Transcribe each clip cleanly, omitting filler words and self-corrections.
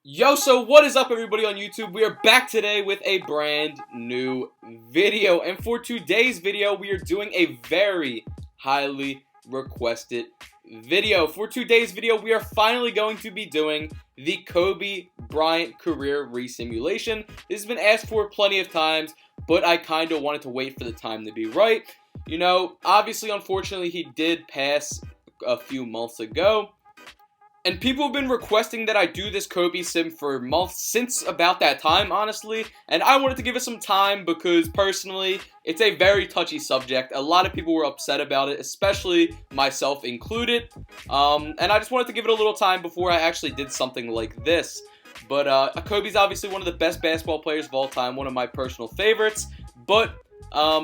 Yo, so what is up everybody on YouTube? We are back today with a brand new video, and for today's video we are doing a very highly requested video. For today's video we are finally going to be doing the Kobe Bryant career resimulation. This has been asked for plenty of times, but I kind of wanted to wait for the time to be right. You know, obviously unfortunately he did pass a few months ago. And people have been requesting that I do this Kobe sim for months, since about that time, honestly. And I wanted to give it some time because, personally, it's a very touchy subject. A lot of people were upset about it, especially myself included. And I just wanted to give it a little time before I actually did something like this. But Kobe's obviously one of the best basketball players of all time, one of my personal favorites. But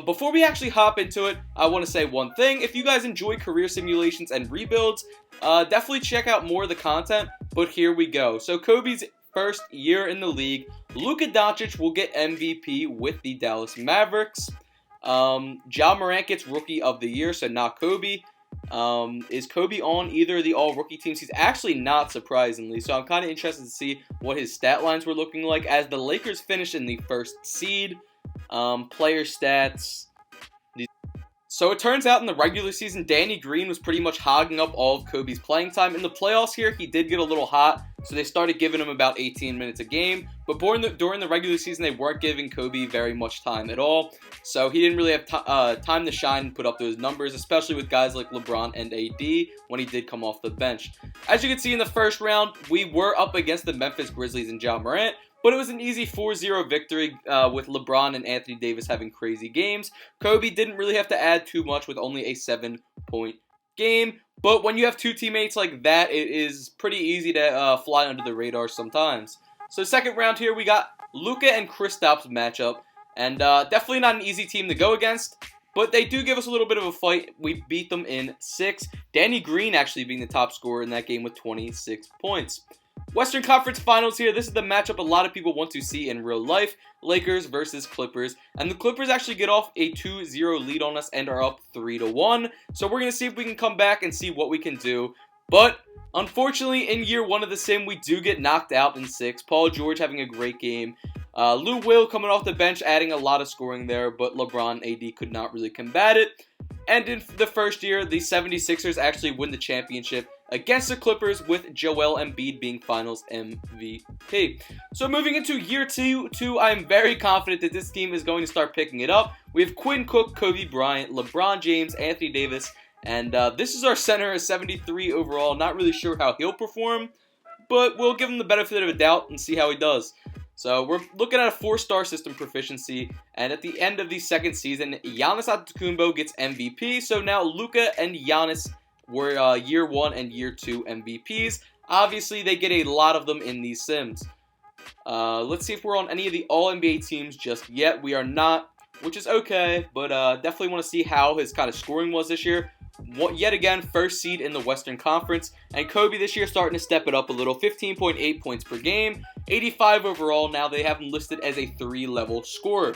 before we actually hop into it, I want to say one thing. If you guys enjoy career simulations and rebuilds, definitely check out more of the content, but here we go. So Kobe's first year in the league, Luka Doncic will get MVP with the Dallas Mavericks. Ja Morant gets Rookie of the Year, so not Kobe. Is Kobe on either of the all-rookie teams? He's actually not, surprisingly, so I'm kind of interested to see what his stat lines were looking like as the Lakers finished in the first seed. Player stats. So it turns out in the regular season, Danny Green was pretty much hogging up all of Kobe's playing time. In the playoffs here, he did get a little hot, so they started giving him about 18 minutes a game. But during the regular season, they weren't giving Kobe very much time at all. So he didn't really have time to shine and put up those numbers, especially with guys like LeBron and AD when he did come off the bench. As you can see in the first round, we were up against the Memphis Grizzlies and Ja Morant. But it was an easy 4-0 victory with LeBron and Anthony Davis having crazy games. Kobe didn't really have to add too much with only a 7-point game. But when you have two teammates like that, it is pretty easy to fly under the radar sometimes. So second round here, we got Luka and Kristaps matchup. And definitely not an easy team to go against. But they do give us a little bit of a fight. We beat them in 6. Danny Green actually being the top scorer in that game with 26 points. Western Conference Finals here. This is the matchup a lot of people want to see in real life. Lakers versus Clippers. And the Clippers actually get off a 2-0 lead on us and are up 3-1. So we're going to see if we can come back and see what we can do. But unfortunately, in year 1 of the sim, we do get knocked out in 6. Paul George having a great game. Lou Will coming off the bench, adding a lot of scoring there. But LeBron AD could not really combat it. And in the first year, the 76ers actually win the championship against the Clippers, with Joel Embiid being Finals MVP. So moving into year 2, I'm very confident that this team is going to start picking it up. We have Quinn Cook, Kobe Bryant, LeBron James, Anthony Davis, and this is our center, a 73 overall. Not really sure how he'll perform, but we'll give him the benefit of a doubt and see how he does. So we're looking at a 4-star system proficiency, and at the end of the second season, Giannis Antetokounmpo gets MVP. So now Luka and Giannis were year 1 and year 2 MVPs. Obviously, they get a lot of them in these sims. Let's see if we're on any of the All-NBA teams just yet. We are not, which is okay, but definitely want to see how his kind of scoring was this year. Yet again, first seed in the Western Conference. And Kobe this year starting to step it up a little. 15.8 points per game, 85 overall. Now they have him listed as a 3-level scorer.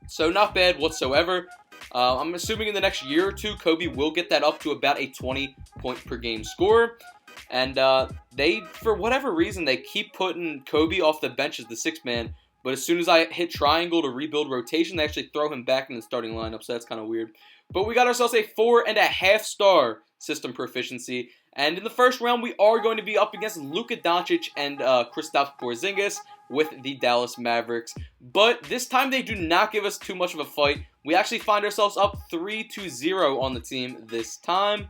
So not bad whatsoever. I'm assuming in the next year or 2, Kobe will get that up to about a 20-point per game score. And they, for whatever reason, they keep putting Kobe off the bench as the 6th man. But as soon as I hit triangle to rebuild rotation, they actually throw him back in the starting lineup. So that's kind of weird. But we got ourselves a 4.5-star system proficiency. And in the first round, we are going to be up against Luka Doncic and Kristaps Porzingis with the Dallas Mavericks. But this time they do not give us too much of a fight. We actually find ourselves up 3-0 on the team this time.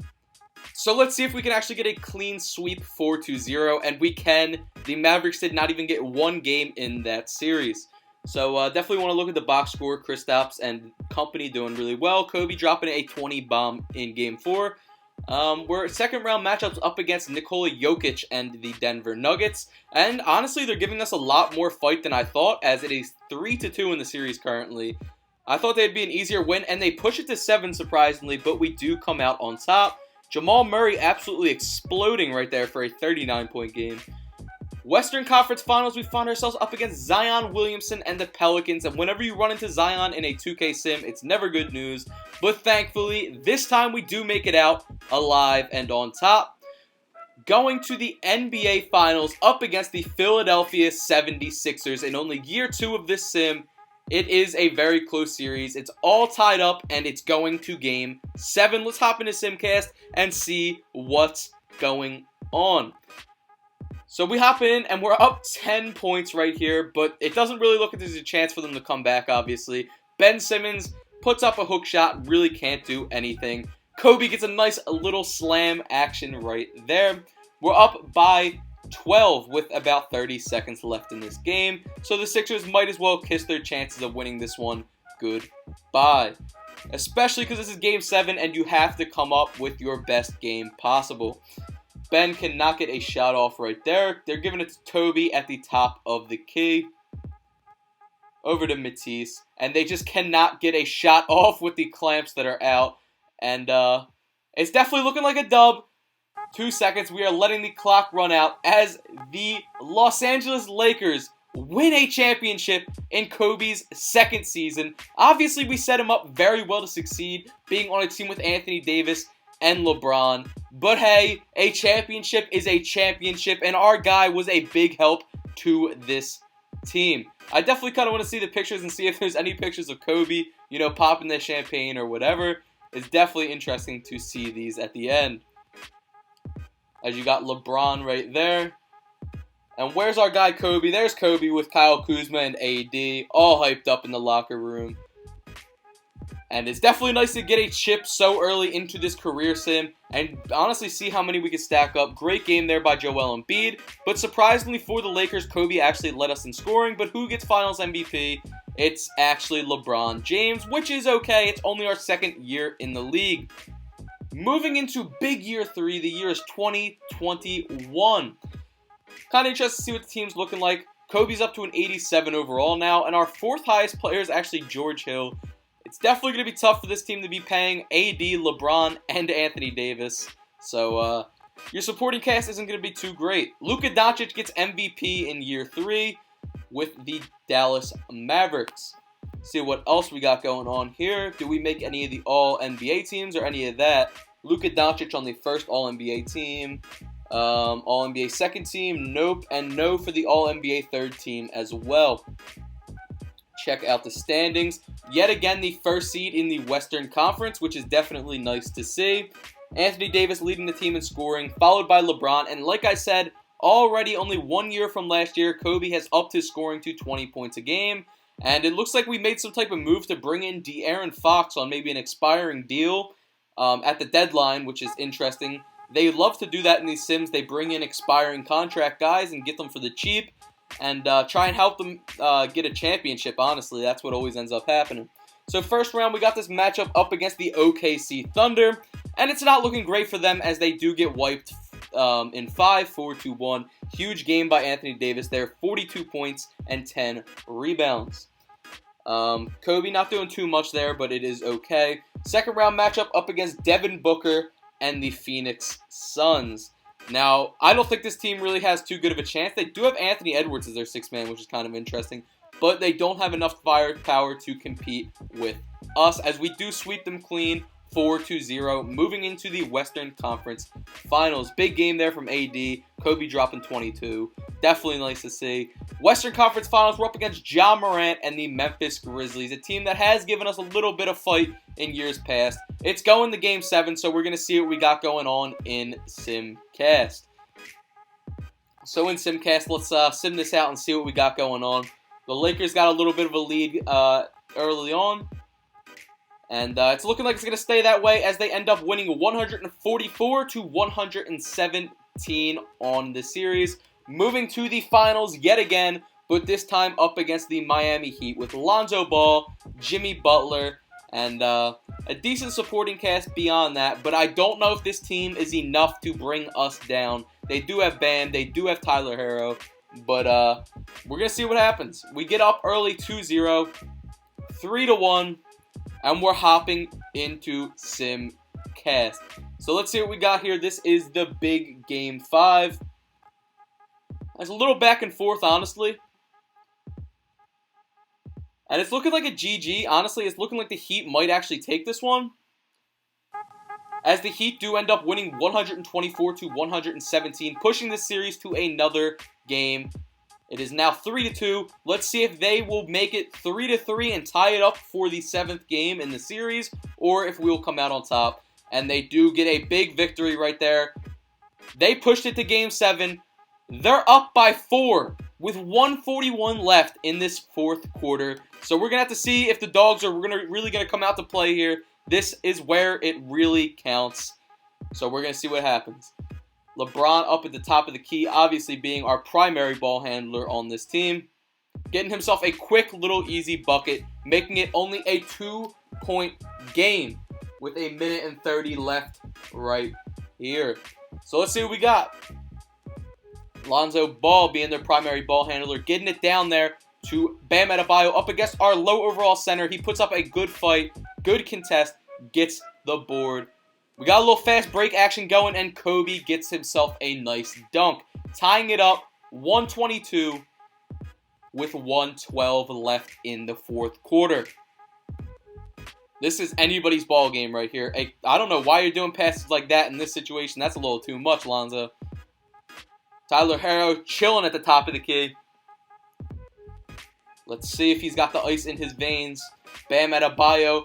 So let's see if we can actually get a clean sweep 4-0. And we can. The Mavericks did not even get one game in that series. So definitely want to look at the box score. Kristaps and company doing really well. Kobe dropping a 20 bomb in game 4. We're second round matchups up against Nikola Jokic and the Denver Nuggets. And honestly, they're giving us a lot more fight than I thought, as it is 3-2 in the series currently. I thought they'd be an easier win, and they push it to 7 surprisingly, but we do come out on top. Jamal Murray absolutely exploding right there for a 39-point game. Western Conference Finals, we find ourselves up against Zion Williamson and the Pelicans. And whenever you run into Zion in a 2K sim, it's never good news. But thankfully, this time we do make it out alive and on top. going to the NBA Finals up against the Philadelphia 76ers in only year 2 of this sim. It is a very close series. It's all tied up, and it's going to Game 7. Let's hop into Simcast and see what's going on. So we hop in, and we're up 10 points right here, but it doesn't really look like there's a chance for them to come back, obviously. Ben Simmons puts up a hook shot, really can't do anything. Kobe gets a nice little slam action right there. We're up by 12 with about 30 seconds left in this game, so the Sixers might as well kiss their chances of winning this one goodbye. Especially because this is Game 7 and you have to come up with your best game possible. Ben cannot get a shot off right there. They're giving it to Toby at the top of the key. Over to Matisse. And they just cannot get a shot off with the clamps that are out. And it's definitely looking like a dub. 2 seconds. We are letting the clock run out as the Los Angeles Lakers win a championship in Kobe's second season. Obviously, we set him up very well to succeed, being on a team with Anthony Davis and LeBron. But hey, a championship is a championship, and our guy was a big help to this team. I definitely kind of want to see the pictures and see if there's any pictures of Kobe, you know, popping the champagne or whatever. It's definitely interesting to see these at the end. As you got LeBron right there. And where's our guy Kobe? There's Kobe with Kyle Kuzma and AD, all hyped up in the locker room. And it's definitely nice to get a chip so early into this career sim and honestly see how many we can stack up. Great game there by Joel Embiid. But surprisingly for the Lakers, Kobe actually led us in scoring. But who gets Finals MVP? It's actually LeBron James, which is okay. It's only our second year in the league. Moving into big year 3, the year is 2021. Kind of interested to see what the team's looking like. Kobe's up to an 87 overall now, and our 4th highest player is actually George Hill. It's definitely going to be tough for this team to be paying AD, LeBron, and Anthony Davis. So, your supporting cast isn't going to be too great. Luka Doncic gets MVP in year 3 with the Dallas Mavericks. See what else we got going on here. Do we make any of the All-NBA teams or any of that? Luka Doncic on the first All-NBA team. All-NBA second team, nope. And no for the All-NBA third team as well. Check out the standings. Yet again, the first seed in the Western Conference, which is definitely nice to see. Anthony Davis leading the team in scoring, followed by LeBron. And like I said, already only 1 year from last year, Kobe has upped his scoring to 20 points a game. And it looks like we made some type of move to bring in De'Aaron Fox on maybe an expiring deal at the deadline, which is interesting. They love to do that in these sims. They bring in expiring contract guys and get them for the cheap and try and help them get a championship, honestly. That's what always ends up happening. So first round, we got this matchup up against the OKC Thunder, and it's not looking great for them as they do get wiped in 5, 4-2-1. Huge game by Anthony Davis there, 42 points and 10 rebounds. Kobe not doing too much there, but it is okay. Second round matchup up against Devin Booker and the Phoenix Suns. Now, I don't think this team really has too good of a chance. They do have Anthony Edwards as their 6th man, which is kind of interesting, but they don't have enough firepower to compete with us as we do sweep them clean 4-0, moving into the Western Conference Finals. Big game there from AD. Kobe dropping 22. Definitely nice to see. Western Conference Finals, we're up against Ja Morant and the Memphis Grizzlies, a team that has given us a little bit of fight in years past. It's going to Game 7, so we're going to see what we got going on in Simcast. So in Simcast, let's sim this out and see what we got going on. The Lakers got a little bit of a lead early on. And it's looking like it's going to stay that way as they end up winning 144-117 on the series. Moving to the finals yet again, but this time up against the Miami Heat with Lonzo Ball, Jimmy Butler, and a decent supporting cast beyond that. But I don't know if this team is enough to bring us down. They do have Bam, they do have Tyler Herro, but we're going to see what happens. We get up early 2-0, 3-1. And we're hopping into Simcast. So let's see what we got here. This is the big Game 5. It's a little back and forth, honestly. And it's looking like a GG. Honestly, it's looking like the Heat might actually take this one. as the Heat do end up winning 124-117, pushing the series to another game. It is now 3-2. Let's see if they will make it 3-3 and tie it up for the 7th game in the series, or if we will come out on top. And they do get a big victory right there. They pushed it to Game 7. They're up by 4 with 1:41 left in this 4th quarter. So we're going to have to see if the Dogs are really going to come out to play here. This is where it really counts. So we're going to see what happens. LeBron up at the top of the key, obviously being our primary ball handler on this team. Getting himself a quick little easy bucket, making it only a 2-point game with 1:30 left right here. So let's see what we got. Lonzo Ball being their primary ball handler, getting it down there to Bam Adebayo up against our low overall center. He puts up a good fight, good contest, gets the board. We got a little fast break action going, and Kobe gets himself a nice dunk, tying it up 122 with 1:12 left in the 4th quarter. This is anybody's ball game right here. I don't know why you're doing passes like that in this situation. That's a little too much, Lonzo. Tyler Herro chilling at the top of the key. Let's see if he's got the ice in his veins. Bam Adebayo.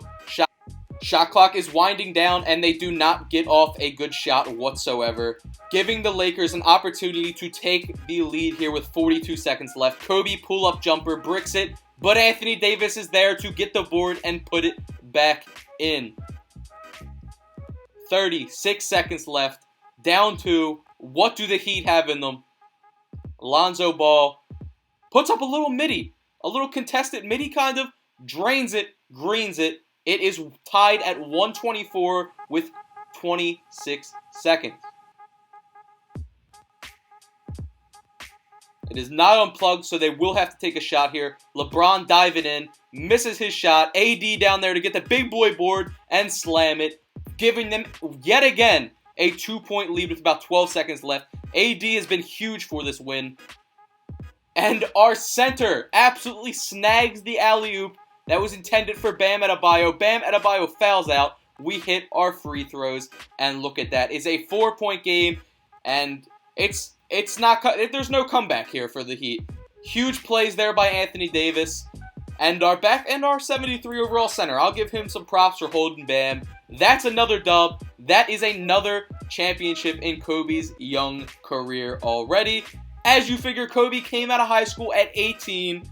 Shot clock is winding down, and they do not get off a good shot whatsoever, giving the Lakers an opportunity to take the lead here with 42 seconds left. Kobe pull-up jumper, bricks it, but Anthony Davis is there to get the board and put it back in. 36 seconds left. Down 2. What do the Heat have in them? Lonzo Ball puts up a little midi. A little contested midi kind of. Drains it. Greens it. It is tied at 124 with 26 seconds. It is not unplugged, so they will have to take a shot here. LeBron diving in. Misses his shot. AD down there to get the big boy board and slam it. Giving them, yet again, a 2-point lead with about 12 seconds left. AD has been huge for this win. And our center absolutely snags the alley-oop that was intended for Bam Adebayo. Bam Adebayo fouls out. We hit our free throws, and look at that. It's a 4-point game, and it's not. There's no comeback here for the Heat. Huge plays there by Anthony Davis, and our 73 overall center. I'll give him some props for holding Bam. That's another dub. That is another championship in Kobe's young career already. As you figure, Kobe came out of high school at 18.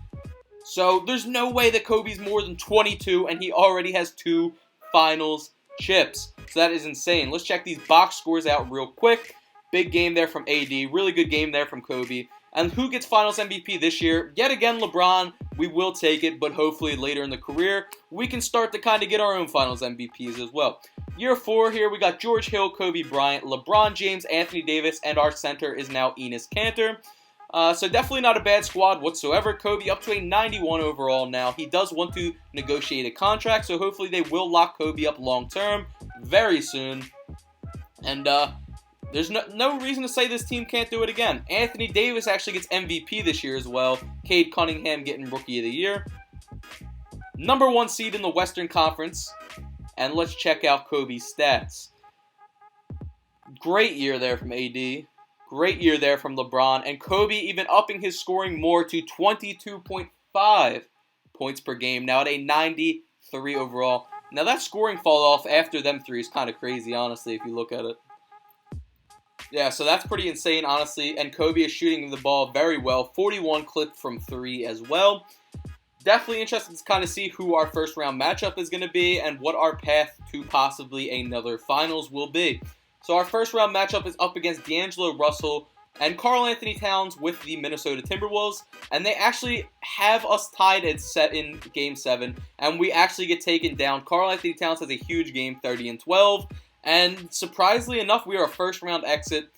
So there's no way that Kobe's more than 22, and he already has 2 finals chips. So that is insane. Let's check these box scores out real quick. Big game there from AD. Really good game there from Kobe. And who gets finals MVP this year? Yet again, LeBron. We will take it, but hopefully later in the career, we can start to kind of get our own finals MVPs as well. Year 4 here, we got George Hill, Kobe Bryant, LeBron James, Anthony Davis, and our center is now Enes Kanter. So definitely not a bad squad whatsoever. Kobe up to a 91 overall now. He does want to negotiate a contract, so hopefully they will lock Kobe up long term very soon. And there's no reason to say this team can't do it again. Anthony Davis actually gets MVP this year as well. Cade Cunningham getting Rookie of the Year. Number 1 seed in the Western Conference. And let's check out Kobe's stats. Great year there from AD. Great year there from LeBron. And Kobe even upping his scoring more to 22.5 points per game. Now at a 93 overall. Now that scoring fall off after them 3 is kind of crazy, honestly, if you look at it. Yeah, so that's pretty insane, honestly. And Kobe is shooting the ball very well. 41 clipped from 3 as well. Definitely interested to kind of see who our first round matchup is going to be and what our path to possibly another finals will be. So our first round matchup is up against D'Angelo Russell and Karl Anthony Towns with the Minnesota Timberwolves. And they actually have us tied at set in Game 7. And we actually get taken down. Karl Anthony Towns has a huge game, 30-12. And surprisingly enough, we are a first round exit.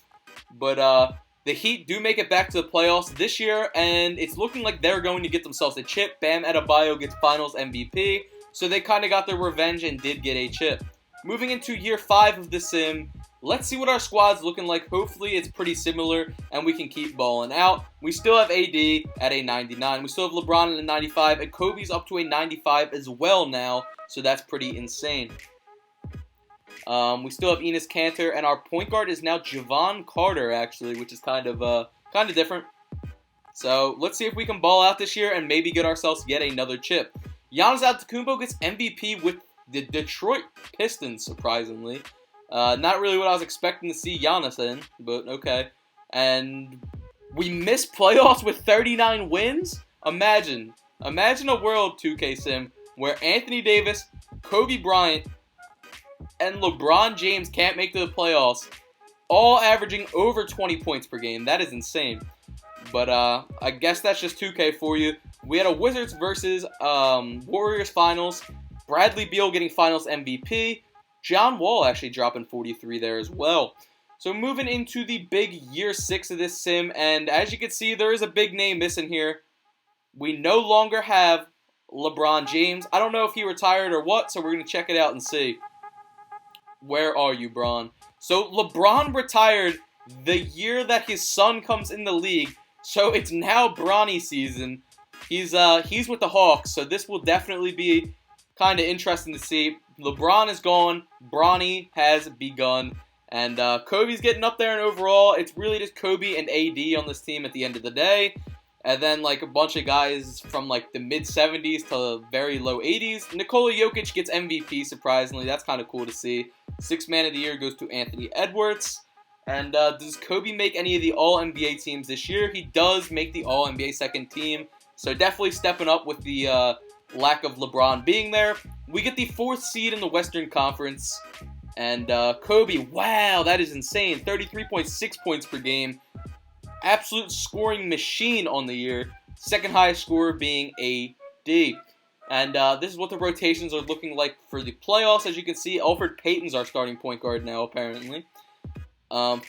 But the Heat do make it back to the playoffs this year. And it's looking like they're going to get themselves a chip. Bam Adebayo gets finals MVP. So they kind of got their revenge and did get a chip. Moving into year 5 of the sim. Let's see what our squad's looking like. Hopefully it's pretty similar and we can keep balling out. We still have AD at a 99. We still have LeBron at a 95. And Kobe's up to a 95 as well now. So that's pretty insane. We still have Enes Kanter, and our point guard is now Javon Carter, actually, which is kind of different. So let's see if we can ball out this year and maybe get ourselves yet another chip. Giannis Antetokounmpo gets MVP with the Detroit Pistons, surprisingly. Not really what I was expecting to see Giannis in, but okay. And we missed playoffs with 39 wins? Imagine a world, 2K Sim, where Anthony Davis, Kobe Bryant, and LeBron James can't make the playoffs, all averaging over 20 points per game. That is insane. But I guess that's just 2K for you. We had a Wizards versus Warriors finals. Bradley Beal getting finals MVP. John Wall actually dropping 43 there as well. So moving into the big year 6 of this sim, and as you can see, there is a big name missing here. We no longer have LeBron James. I don't know if he retired or what, so we're going to check it out and see. Where are you, Bron? So LeBron retired the year that his son comes in the league, so it's now Bronny season. He's with the Hawks, so this will definitely be kind of interesting to see. LeBron is gone, Bronny has begun, and Kobe's getting up there, and overall, it's really just Kobe and AD on this team at the end of the day. And then, like, a bunch of guys from, like, the mid-70s to the very low 80s. Nikola Jokic gets MVP, surprisingly. That's kind of cool to see. Sixth Man of the Year goes to Anthony Edwards. And does Kobe make any of the All-NBA teams this year? He does make the All-NBA second team. So definitely stepping up with the lack of LeBron being there. We get the 4th seed in the Western Conference. And Kobe, wow, that is insane. 33.6 points per game. Absolute scoring machine on the year. Second highest scorer being AD. And this is what the rotations are looking like for the playoffs. As you can see, Elfrid Payton's our starting point guard now, apparently.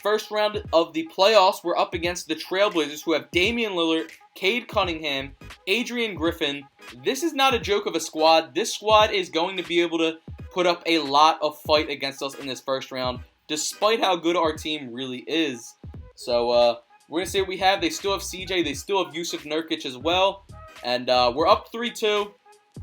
First round of the playoffs, we're up against the Trailblazers, who have Damian Lillard, Cade Cunningham, Adrian Griffin. This is not a joke of a squad. This squad is going to be able to put up a lot of fight against us in this first round, despite how good our team really is. So, we're going to see what we have. They still have CJ. They still have Yusuf Nurkic as well. And we're up 3-2.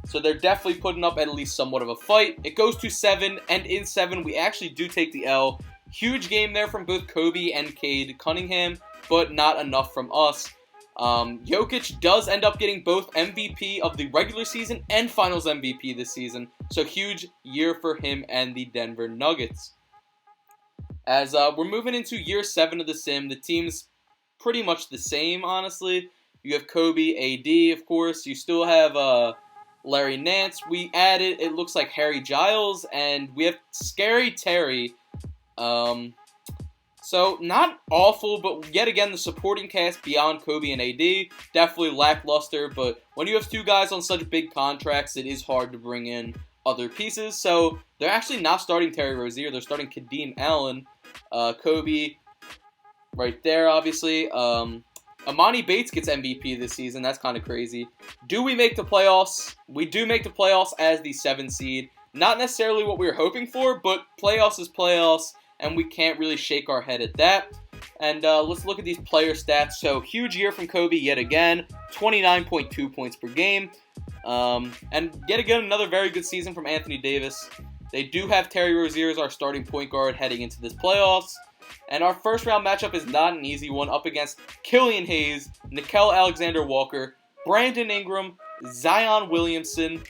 So they're definitely putting up at least somewhat of a fight. It goes to 7. And in 7, we actually do take the L. Huge game there from both Kobe and Cade Cunningham. But not enough from us. Jokic does end up getting both MVP of the regular season and Finals MVP this season. So huge year for him and the Denver Nuggets. As we're moving into year 7 of the sim, the team's pretty much the same, honestly. You have Kobe, AD, of course. You still have Larry Nance. We added, it looks like, Harry Giles, and we have Scary Terry. So, not awful, but yet again, the supporting cast beyond Kobe and AD, definitely lackluster, but when you have 2 guys on such big contracts, it is hard to bring in other pieces. So, they're actually not starting Terry Rozier, they're starting Kadeem Allen. Kobe right there, obviously. Amani Bates gets MVP this season. That's kind of crazy. Do we make the playoffs? We do make the playoffs as the 7 seed. Not necessarily what we were hoping for, but playoffs is playoffs, and we can't really shake our head at that. And let's look at these player stats. So, huge year from Kobe yet again. 29.2 points per game. And yet again, another very good season from Anthony Davis. They do have Terry Rozier as our starting point guard heading into this playoffs. And our first round matchup is not an easy one, up against Killian Hayes, Nickeil Alexander-Walker, Brandon Ingram, Zion Williamson,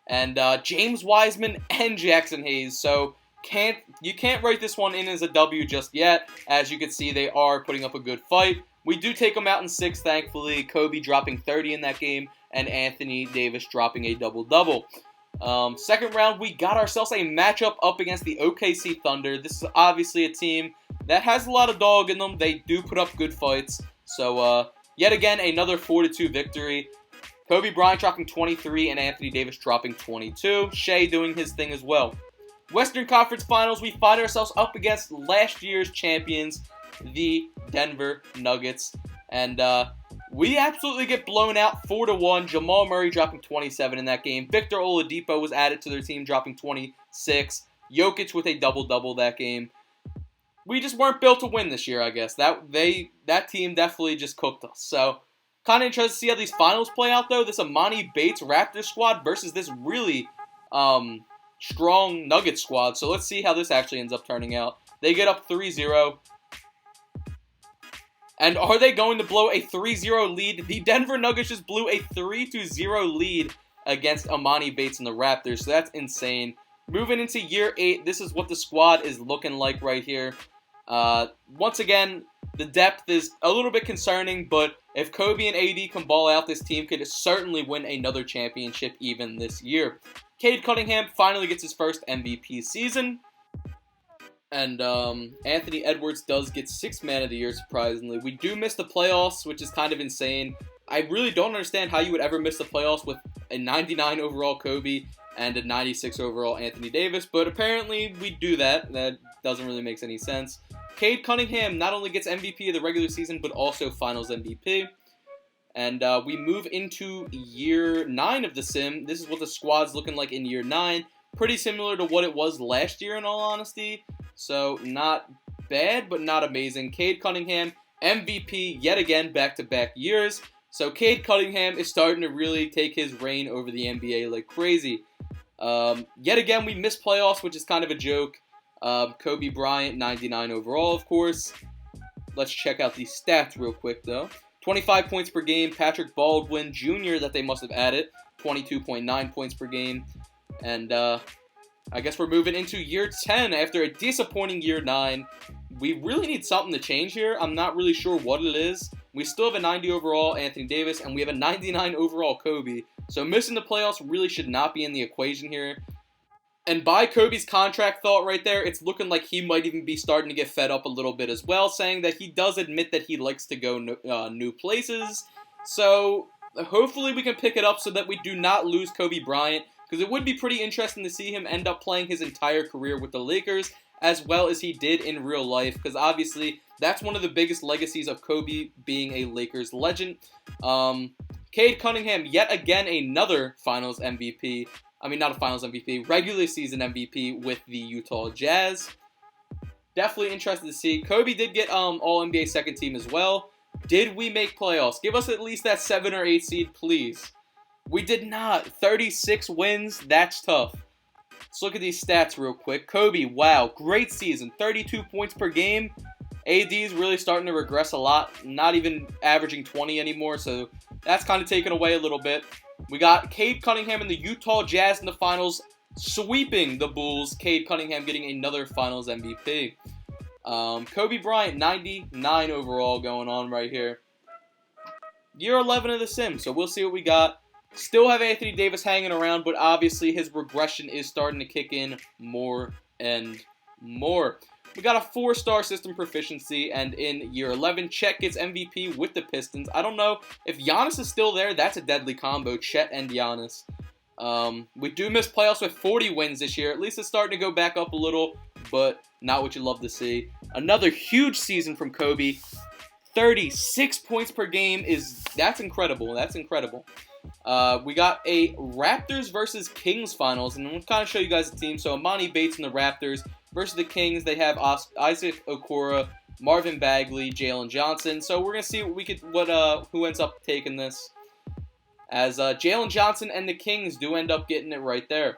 and James Wiseman and Jackson Hayes. So you can't write this one in as a W just yet. As you can see, they are putting up a good fight. We do take them out in 6, thankfully. Kobe dropping 30 in that game, and Anthony Davis dropping a double-double. Second round, we got ourselves a matchup up against the OKC Thunder. This is obviously a team that has a lot of dog in them. They do put up good fights. So, yet again, another 4-2 victory. Kobe Bryant dropping 23 and Anthony Davis dropping 22. Shea doing his thing as well. Western Conference Finals, we find ourselves up against last year's champions, the Denver Nuggets. And, we absolutely get blown out 4-1. Jamal Murray dropping 27 in that game. Victor Oladipo was added to their team, dropping 26. Jokic with a double-double that game. We just weren't built to win this year, I guess. That team definitely just cooked us. So, kind of interested to see how these finals play out, though. This Amani Bates Raptors squad versus this really strong Nuggets squad. So let's see how this actually ends up turning out. They get up 3-0. And are they going to blow a 3-0 lead? The Denver Nuggets just blew a 3-0 lead against Amani Bates and the Raptors. So that's insane. Moving into year 8, this is what the squad is looking like right here. Once again, the depth is a little bit concerning, but if Kobe and AD can ball out, this team could certainly win another championship even this year. Cade Cunningham finally gets his first MVP season. And Anthony Edwards does get 6th Man of the Year, surprisingly. We do miss the playoffs, which is kind of insane. I really don't understand how you would ever miss the playoffs with a 99 overall Kobe and a 96 overall Anthony Davis, but apparently we do that. That doesn't really make any sense. Cade Cunningham not only gets MVP of the regular season, but also Finals MVP. And we move into year 9 of the sim. This is what the squad's looking like in year 9. Pretty similar to what it was last year, in all honesty. So, not bad, but not amazing. Cade Cunningham, MVP yet again, back-to-back years. So, Cade Cunningham is starting to really take his reign over the NBA like crazy. Yet again, we missed playoffs, which is kind of a joke. Kobe Bryant, 99 overall, of course. Let's check out these stats real quick, though. 25 points per game. Patrick Baldwin Jr. that they must have added. 22.9 points per game. And, I guess we're moving into year 10 after a disappointing year 9. We really need something to change here. I'm not really sure what it is. We still have a 90 overall Anthony Davis, and we have a 99 overall Kobe. So missing the playoffs really should not be in the equation here. And by Kobe's contract thought right there, it's looking like he might even be starting to get fed up a little bit as well, saying that he does admit that he likes to go new places. So hopefully we can pick it up so that we do not lose Kobe Bryant, because it would be pretty interesting to see him end up playing his entire career with the Lakers as well as he did in real life, because obviously that's one of the biggest legacies of Kobe being a Lakers legend. Cade Cunningham, yet again another Finals MVP. I mean, not a Finals MVP, regular season MVP with the Utah Jazz. Definitely interested to see. Kobe did get All-NBA second team as well. Did we make playoffs? Give us at least that 7 or 8 seed, please. We did not. 36 wins. That's tough. Let's look at these stats real quick. Kobe, wow, great season. 32 points per game. AD's really starting to regress a lot. Not even averaging 20 anymore, so that's kind of taken away a little bit. We got Cade Cunningham and the Utah Jazz in the finals, sweeping the Bulls. Cade Cunningham getting another Finals MVP. Kobe Bryant, 99 overall going on right here. Year 11 of the sim, so we'll see what we got. Still have Anthony Davis hanging around, but obviously his regression is starting to kick in more and more. We got a 4-star system proficiency, and in year 11, Chet gets MVP with the Pistons. I don't know if Giannis is still there. That's a deadly combo, Chet and Giannis. We do miss playoffs with 40 wins this year. At least it's starting to go back up a little, but not what you love to see. Another huge season from Kobe. 36 points per game that's incredible. That's incredible. We got a Raptors versus Kings finals, and I'm going to kind of show you guys the team. So Amani Bates and the Raptors versus the Kings. They have Isaac Okoro, Marvin Bagley, Jalen Johnson. So we're going to see who ends up taking this. As Jalen Johnson and the Kings do end up getting it right there.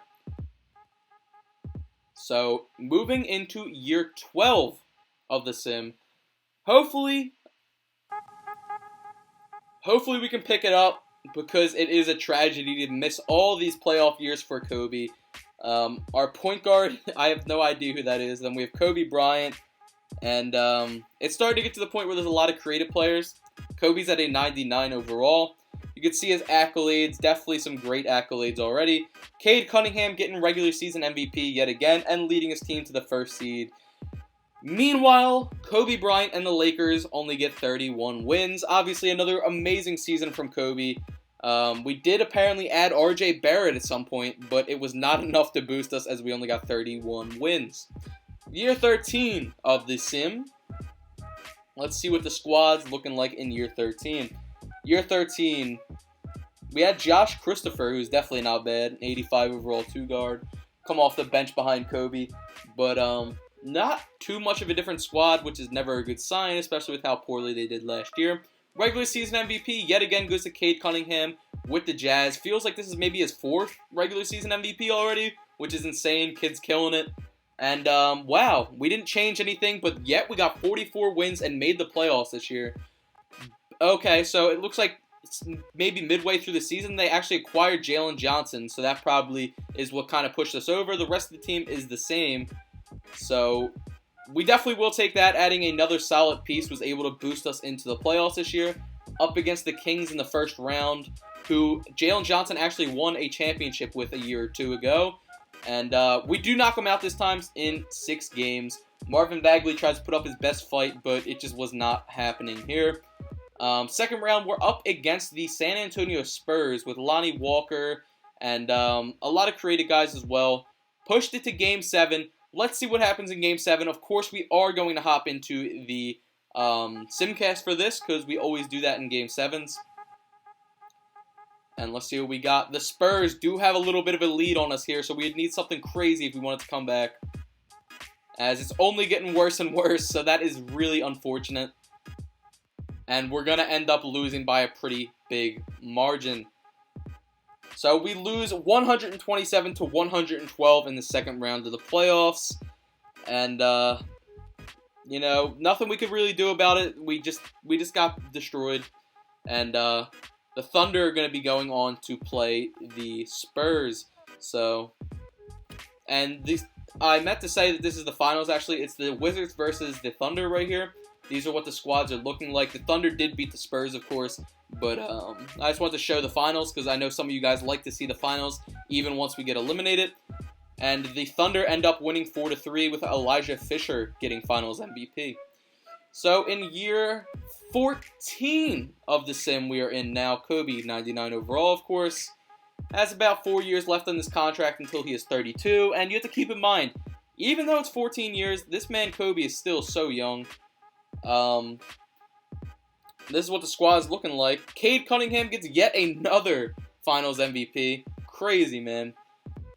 So moving into year 12 of the sim. Hopefully we can pick it up, because it is a tragedy to miss all these playoff years for Kobe. Our point guard, I have no idea who that is. Then we have Kobe Bryant, and it's starting to get to the point where there's a lot of creative players. Kobe's at a 99 overall. You can see his accolades, definitely some great accolades already. Cade Cunningham getting regular season MVP yet again, and leading his team to the first seed. Meanwhile, Kobe Bryant and the Lakers only get 31 wins. Obviously, another amazing season from Kobe. We did apparently add RJ Barrett at some point, but it was not enough to boost us, as we only got 31 wins. Year 13 of the sim. Let's see what the squad's looking like in year 13. Year 13, we had Josh Christopher, who's definitely not bad, an 85 overall 2-guard, come off the bench behind Kobe, but not too much of a different squad, which is never a good sign, especially with how poorly they did last year. Regular season MVP, yet again, goes to Cade Cunningham with the Jazz. Feels like this is maybe his 4th regular season MVP already, which is insane. Kid's killing it. And, wow, we didn't change anything, but yet we got 44 wins and made the playoffs this year. Okay, so it looks like maybe midway through the season, they actually acquired Jalen Johnson, so that probably is what kind of pushed us over. The rest of the team is the same, so we definitely will take that. Adding another solid piece was able to boost us into the playoffs this year, up against the Kings in the first round, who Jalen Johnson actually won a championship with a year or two ago, and we do knock him out this time in 6 games. Marvin Bagley tries to put up his best fight, but it just was not happening here. Second round, we're up against the San Antonio Spurs with Lonnie Walker and a lot of creative guys as well. Pushed it to Game 7. Let's see what happens in Game 7. Of course, we are going to hop into the simcast for this because we always do that in Game 7s. And let's see what we got. The Spurs do have a little bit of a lead on us here, so we'd need something crazy if we wanted to come back, as it's only getting worse and worse, so that is really unfortunate. And we're going to end up losing by a pretty big margin. So we lose 127 to 112 in the second round of the playoffs. And, you know, nothing we could really do about it. We just got destroyed. And the Thunder are going to be going on to play the Spurs. So, and I meant to say that this is the finals, actually. It's the Wizards versus the Thunder right here. These are what the squads are looking like. The Thunder did beat the Spurs, of course, but I just wanted to show the finals because I know some of you guys like to see the finals even once we get eliminated. And the Thunder end up winning 4-3 with Elijah Fisher getting finals MVP. So in year 14 of the sim we are in now, Kobe, 99 overall, of course, has about 4 years left on this contract until he is 32. And you have to keep in mind, even though it's 14 years, this man Kobe is still so young. This is what the squad is looking like. Cade Cunningham gets yet another Finals MVP. Crazy, man.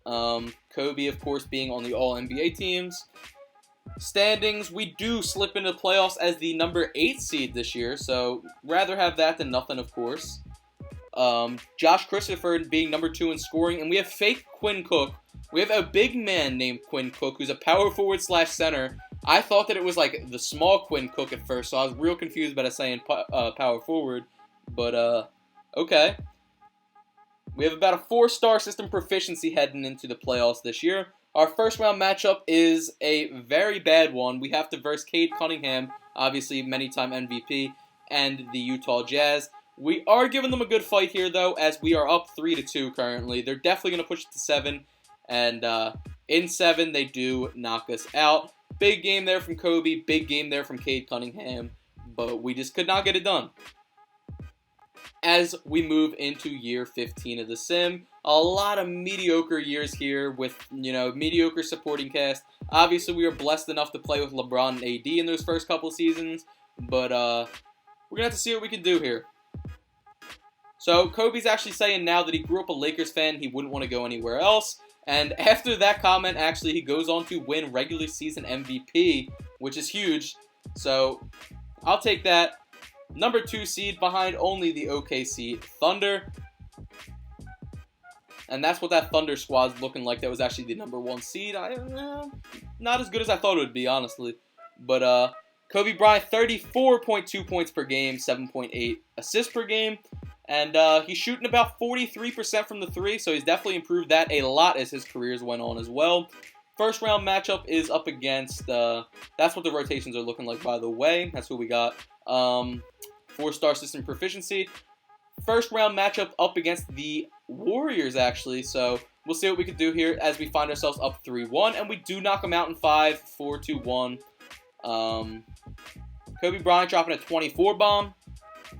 Kobe, of course, being on the All-NBA teams. Standings, we do slip into the playoffs as the number 8 seed this year, so rather have that than nothing, of course. Josh Christopher being number 2 in scoring, and we have fake Quinn Cook. We have a big man named Quinn Cook who's a power forward / center. I thought that it was like the small Quinn Cook at first, so I was real confused about it saying power forward. But, okay. We have about a 4-star system proficiency heading into the playoffs this year. Our first round matchup is a very bad one. We have to verse Cade Cunningham, obviously many-time MVP, and the Utah Jazz. We are giving them a good fight here, though, as we are up 3-2 currently. They're definitely going to push it to 7, and in 7, they do knock us out. Big game there from Kobe, big game there from Cade Cunningham, but we just could not get it done. As we move into year 15 of the sim, a lot of mediocre years here with, you know, mediocre supporting cast. Obviously, we were blessed enough to play with LeBron and AD in those first couple seasons, but we're going to have to see what we can do here. So, Kobe's actually saying now that he grew up a Lakers fan, he wouldn't want to go anywhere else. And after that comment, actually, he goes on to win regular season MVP, which is huge. So, I'll take that. Number 2 seed behind only the OKC Thunder. And that's what that Thunder squad's looking like. That was actually the number 1 seed. Not as good as I thought it would be, honestly. But Kobe Bryant, 34.2 points per game, 7.8 assists per game. And he's shooting about 43% from the 3, so he's definitely improved that a lot as his careers went on as well. First round matchup is up against, that's what the rotations are looking like, by the way. That's what we got. 4-star system proficiency. First round matchup up against the Warriors, actually. So we'll see what we can do here as we find ourselves up 3-1. And we do knock them out in 5, 4-1. Kobe Bryant dropping a 24 bomb.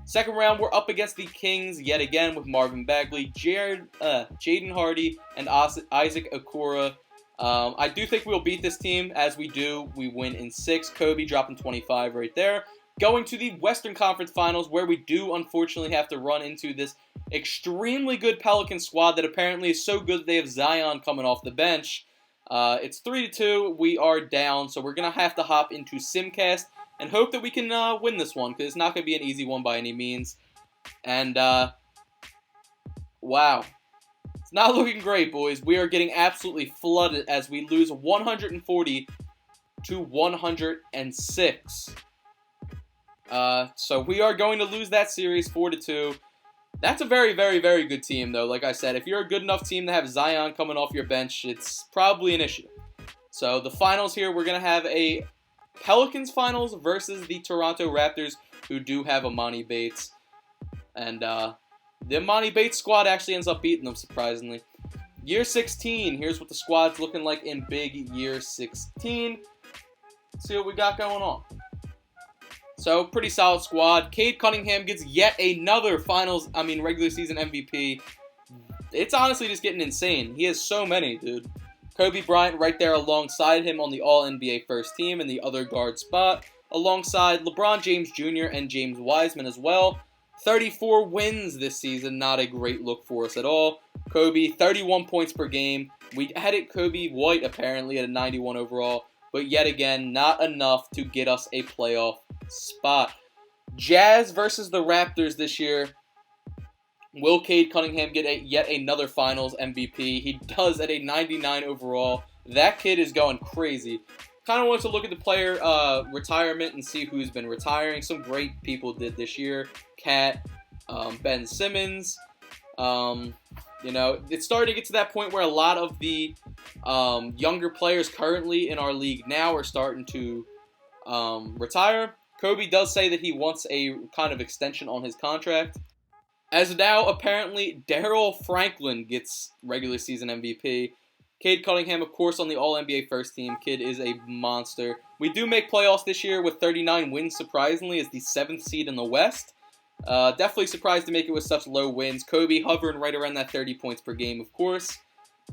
Second round, we're up against the Kings yet again with Marvin Bagley, Jaden Hardy, and Isaac Okoro. I do think we'll beat this team. As we do, we win in 6. Kobe dropping 25 right there. Going to the Western Conference Finals, where we do unfortunately have to run into this extremely good Pelican squad that apparently is so good that they have Zion coming off the bench. It's 3-2. We are down, so we're going to have to hop into Simcast and hope that we can win this one, because it's not going to be an easy one by any means. And, wow. It's not looking great, boys. We are getting absolutely flooded as we lose 140 to 106. So we are going to lose that series 4-2. That's a very, very, very good team, though. Like I said, if you're a good enough team to have Zion coming off your bench, it's probably an issue. So the finals here, we're going to have a Pelicans finals versus the Toronto Raptors, who do have Emoni Bates. And the Emoni Bates squad actually ends up beating them, surprisingly. Year 16, here's what the squad's looking like in big year 16. Let's see what we got going on. So, pretty solid squad. Cade Cunningham gets yet another regular season MVP. It's honestly just getting insane. He has so many, dude. Kobe Bryant right there alongside him on the All-NBA first team in the other guard spot, alongside LeBron James Jr. and James Wiseman as well. 34 wins this season, not a great look for us at all. Kobe, 31 points per game. We added Kobe White apparently at a 91 overall, but yet again, not enough to get us a playoff spot. Jazz versus the Raptors this year. Will Cade Cunningham get yet another finals MVP? He does at a 99 overall. That kid is going crazy. Kind of want to look at the player retirement and see who's been retiring. Some great people did this year. Cat, Ben Simmons. It's starting to get to that point where a lot of the younger players currently in our league now are starting to retire. Kobe does say that he wants a kind of extension on his contract. As now, apparently, Darrell Franklin gets regular season MVP. Cade Cunningham, of course, on the All-NBA first team. Kid is a monster. We do make playoffs this year with 39 wins, surprisingly, as the 7th seed in the West. Definitely surprised to make it with such low wins. Kobe hovering right around that 30 points per game, of course.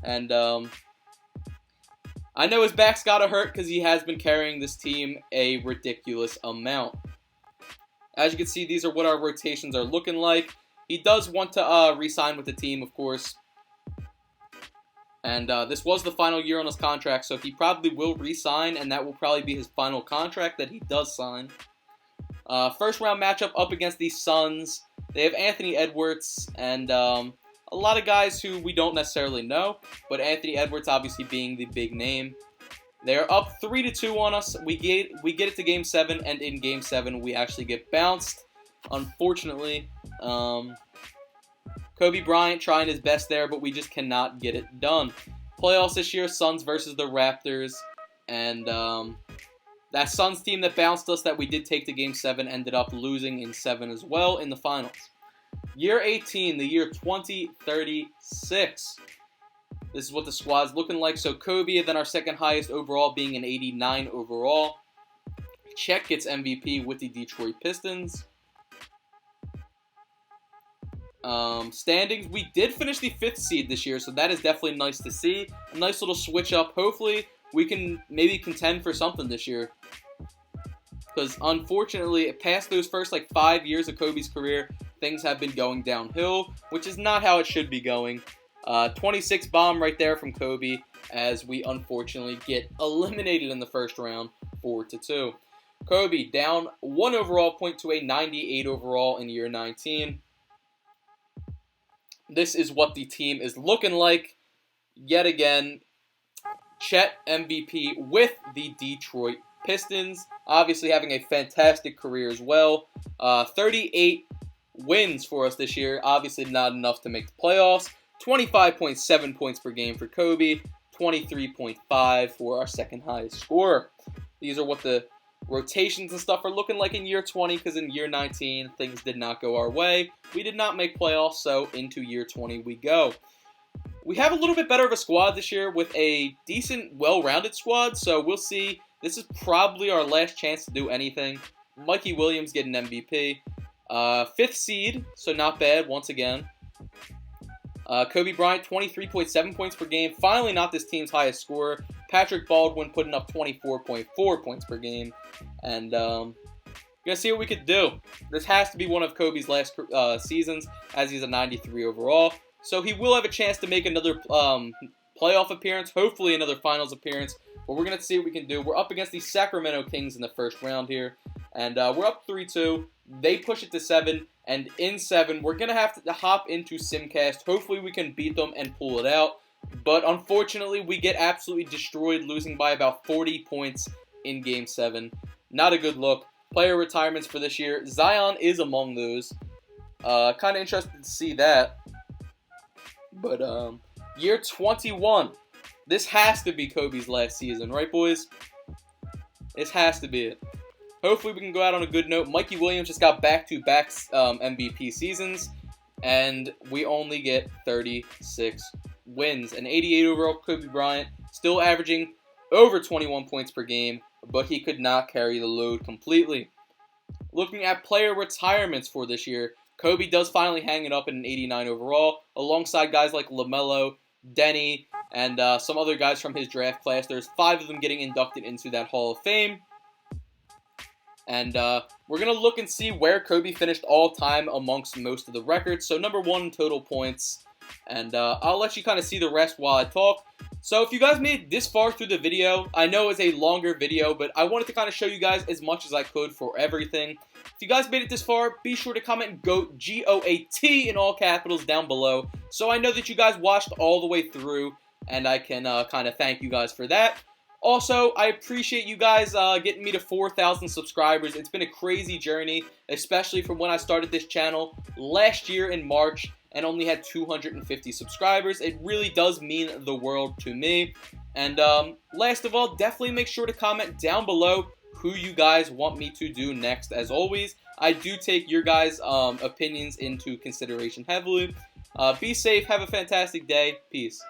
And I know his back's got to hurt because he has been carrying this team a ridiculous amount. As you can see, these are what our rotations are looking like. He does want to re-sign with the team, of course. And this was the final year on his contract, so he probably will re-sign, and that will probably be his final contract that he does sign. First round matchup up against the Suns. They have Anthony Edwards and a lot of guys who we don't necessarily know, but Anthony Edwards obviously being the big name. They're up 3-2 on us. We get it to Game 7, and in Game 7 we actually get bounced. Unfortunately, Kobe Bryant trying his best there, but we just cannot get it done. Playoffs this year, Suns versus the Raptors, and that Suns team that bounced us that we did take to Game 7 ended up losing in 7 as well in the finals. Year 18, the year 2036. This is what the squad's looking like. So Kobe, and then our second highest overall being an 89 overall. Chet gets MVP with the Detroit Pistons. Standings, we did finish the 5th seed this year, so that is definitely nice to see. A nice little switch up. Hopefully, we can maybe contend for something this year. Because, unfortunately, past those first, 5 years of Kobe's career, things have been going downhill, which is not how it should be going. 26 bomb right there from Kobe, as we, unfortunately, get eliminated in the first round, 4-2. Kobe down 1 overall point to a 98 overall in year 19. This is what the team is looking like. Yet again, Chet MVP with the Detroit Pistons. Obviously having a fantastic career as well. 38 wins for us this year. Obviously not enough to make the playoffs. 25.7 points per game for Kobe. 23.5 for our second highest scorer. These are what the rotations and stuff are looking like in year 20, because in year 19, things did not go our way. We did not make playoffs, so into year 20 we go. We have a little bit better of a squad this year with a decent, well-rounded squad, so we'll see. This is probably our last chance to do anything. Mikey Williams getting MVP. 5th seed, so not bad once again. Kobe Bryant, 23.7 points per game. Finally not this team's highest scorer. Patrick Baldwin putting up 24.4 points per game. And we're going to see what we could do. This has to be one of Kobe's last seasons, as he's a 93 overall. So he will have a chance to make another playoff appearance, hopefully another finals appearance. But we're going to see what we can do. We're up against the Sacramento Kings in the first round here. And we're up 3-2. They push it to 7. And in 7, we're going to have to hop into Simcast. Hopefully we can beat them and pull it out. But unfortunately, we get absolutely destroyed, losing by about 40 points in Game 7. Not a good look. Player retirements for this year. Zion is among those. Kind of interested to see that. But year 21. This has to be Kobe's last season, right, boys? This has to be it. Hopefully we can go out on a good note. Mikey Williams just got back-to-back MVP seasons, and we only get 36 wins. An 88 overall Kobe Bryant, still averaging over 21 points per game, but he could not carry the load completely. Looking at player retirements for this year, Kobe does finally hang it up in an 89 overall, alongside guys like LaMelo, Denny, and some other guys from his draft class. There's 5 of them getting inducted into that Hall of Fame. And we're going to look and see where Kobe finished all-time amongst most of the records. So number 1 in total points. And I'll let you kind of see the rest while I talk. So if you guys made it this far through the video, I know it's a longer video, but I wanted to kind of show you guys as much as I could for everything. If you guys made it this far, be sure to comment GOAT, G-O-A-T, in all capitals down below, so I know that you guys watched all the way through, and I can kind of thank you guys for that. Also, I appreciate you guys getting me to 4,000 subscribers. It's been a crazy journey, especially from when I started this channel last year in March and only had 250 subscribers. It really does mean the world to me. And last of all, definitely make sure to comment down below who you guys want me to do next. As always, I do take your guys' opinions into consideration heavily. Be safe. Have a fantastic day. Peace.